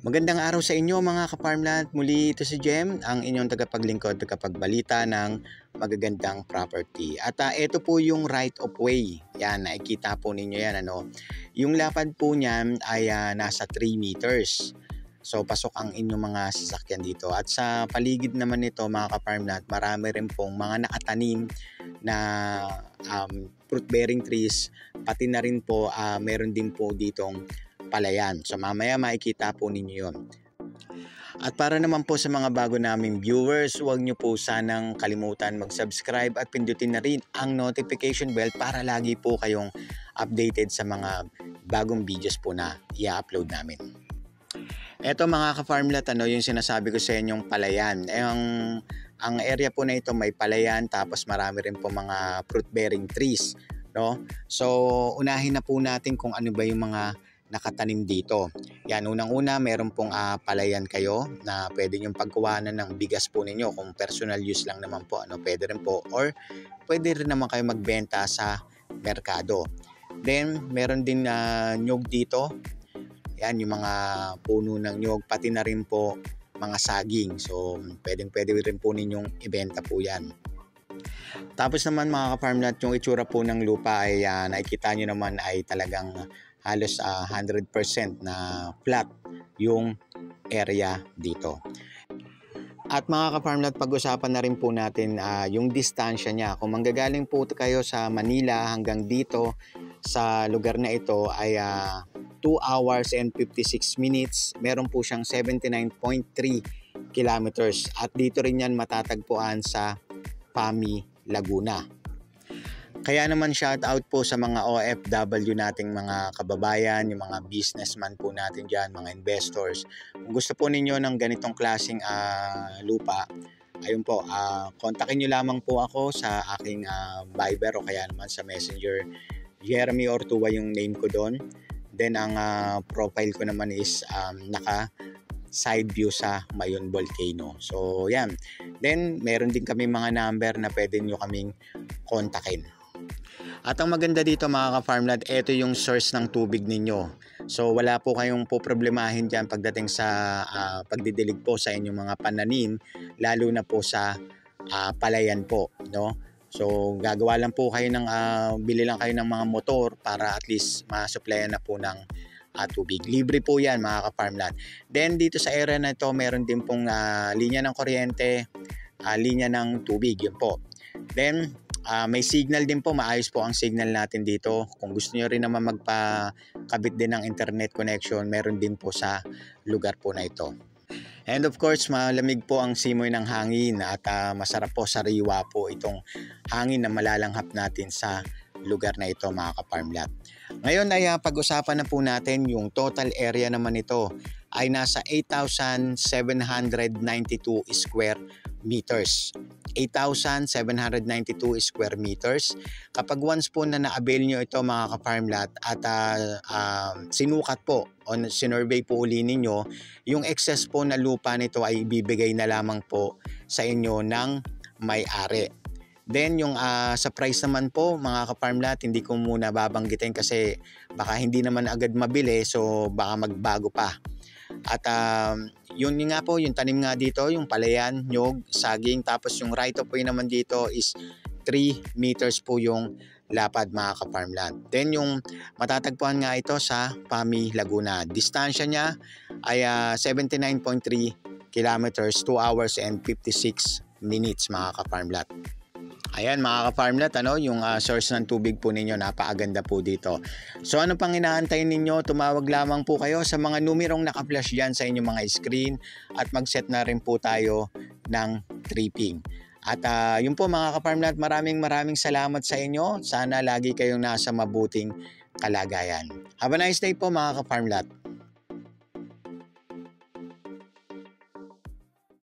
Magandang araw sa inyo mga ka-farmland. Muli ito si Jem, ang inyong tagapaglingkod, tagapagbalita ng magagandang property. At ito po yung right of way. Yan, nakikita po ninyo yan. Yung lapad po niyan ay nasa 3 meters. So pasok ang inyong mga sasakyan dito. At sa paligid naman nito mga ka-farmland, marami rin pong mga nakatanim na fruit-bearing trees. Pati na rin po meron din po ditong palayan. So mamaya makikita po ninyo yun. At para naman po sa mga bago naming viewers, huwag nyo po sanang kalimutan mag-subscribe at pindutin na rin ang notification bell para lagi po kayong updated sa mga bagong videos po na i-upload namin. Eto mga ka-farmlet, yung sinasabi ko sa inyong palayan. Ang area po na ito may palayan, tapos marami rin po mga fruit-bearing trees. No? So unahin na po natin kung ano ba yung mga nakatanim dito. Yan, unang-una, meron pong palayan kayo na pwede nyong pagkuhanan ng bigas po ninyo kung personal use lang naman po. Pwede rin po, or pwede rin naman kayo magbenta sa merkado. Then, meron din nyog dito. Yan, yung mga puno ng nyog, pati na rin po mga saging. So, pwede rin po ninyong ibenta po yan. Tapos naman mga ka-farmland, yung itsura po ng lupa ay nakikita nyo naman ay talagang halos 100% na flat yung area dito. At mga ka-farmland, pag-usapan na rin po natin yung distansya niya. Kung manggagaling po kayo sa Manila hanggang dito sa lugar na ito ay 2 hours and 56 minutes. Meron po siyang 79.3 kilometers. At dito rin yan matatagpuan sa Pami, Laguna. Kaya naman shout out po sa mga OFW nating mga kababayan, yung mga businessman po natin dyan, mga investors. Kung gusto po ninyo ng ganitong klaseng lupa, ayun po, kontakin nyo lamang po ako sa aking Viber o kaya naman sa Messenger. Jeremy Ortua yung name ko doon. Then ang profile ko naman is naka side view sa Mayon Volcano. So yan. Then meron din kami mga number na pwede nyo kaming kontakin. At ang maganda dito mga ka-farmland, ito yung source ng tubig ninyo. So wala po kayong problemahin dyan pagdating sa pagdidilig po sa inyong mga pananim, lalo na po sa palayan po. No? So gagawa lang po kayo ng, bili lang kayo ng mga motor para at least masupplyan na po ng tubig. Libre po yan mga ka-farmland. Then dito sa area na ito, meron din pong linya ng kuryente, linya ng tubig. Yun po. Then may signal din po, maayos po ang signal natin dito. Kung gusto niyo rin naman magpakabit din ng internet connection, meron din po sa lugar po na ito. And of course, malamig po ang simoy ng hangin at masarap po, sariwa po itong hangin na malalanghap natin sa lugar na ito mga ka-farmland. Ngayon ay pag-usapan na po natin yung total area naman ito ay nasa 8,792 square meters. 8,792 square meters. Kapag once po na na-avail nyo ito mga ka-farmland at sinukat po o sinurvey po uli ninyo, yung excess po na lupa nito ay ibibigay na lamang po sa inyo ng may-ari. Then yung sa price naman po mga ka-farmland, hindi ko muna babanggitin kasi baka hindi naman agad mabili, so baka magbago pa. At yun nga po, yung tanim nga dito, yung palayan, nyog, saging, tapos yung right of way naman dito is 3 meters po yung lapad mga ka-farmland. Then yung matatagpuan nga ito sa Pami, Laguna. Distansya niya ay 79.3 kilometers, 2 hours and 56 minutes mga ka-farmland. Ayan mga ka-farmlet, yung source ng tubig po ninyo, napakaganda po dito. So ano pang inaantay ninyo? Tumawag lamang po kayo sa mga numerong naka-flash dyan sa inyong mga screen at mag-set na rin po tayo ng tripping. At yun po mga ka-farmlet, maraming salamat sa inyo. Sana lagi kayong nasa mabuting kalagayan. Have a nice day po mga ka-farmlet.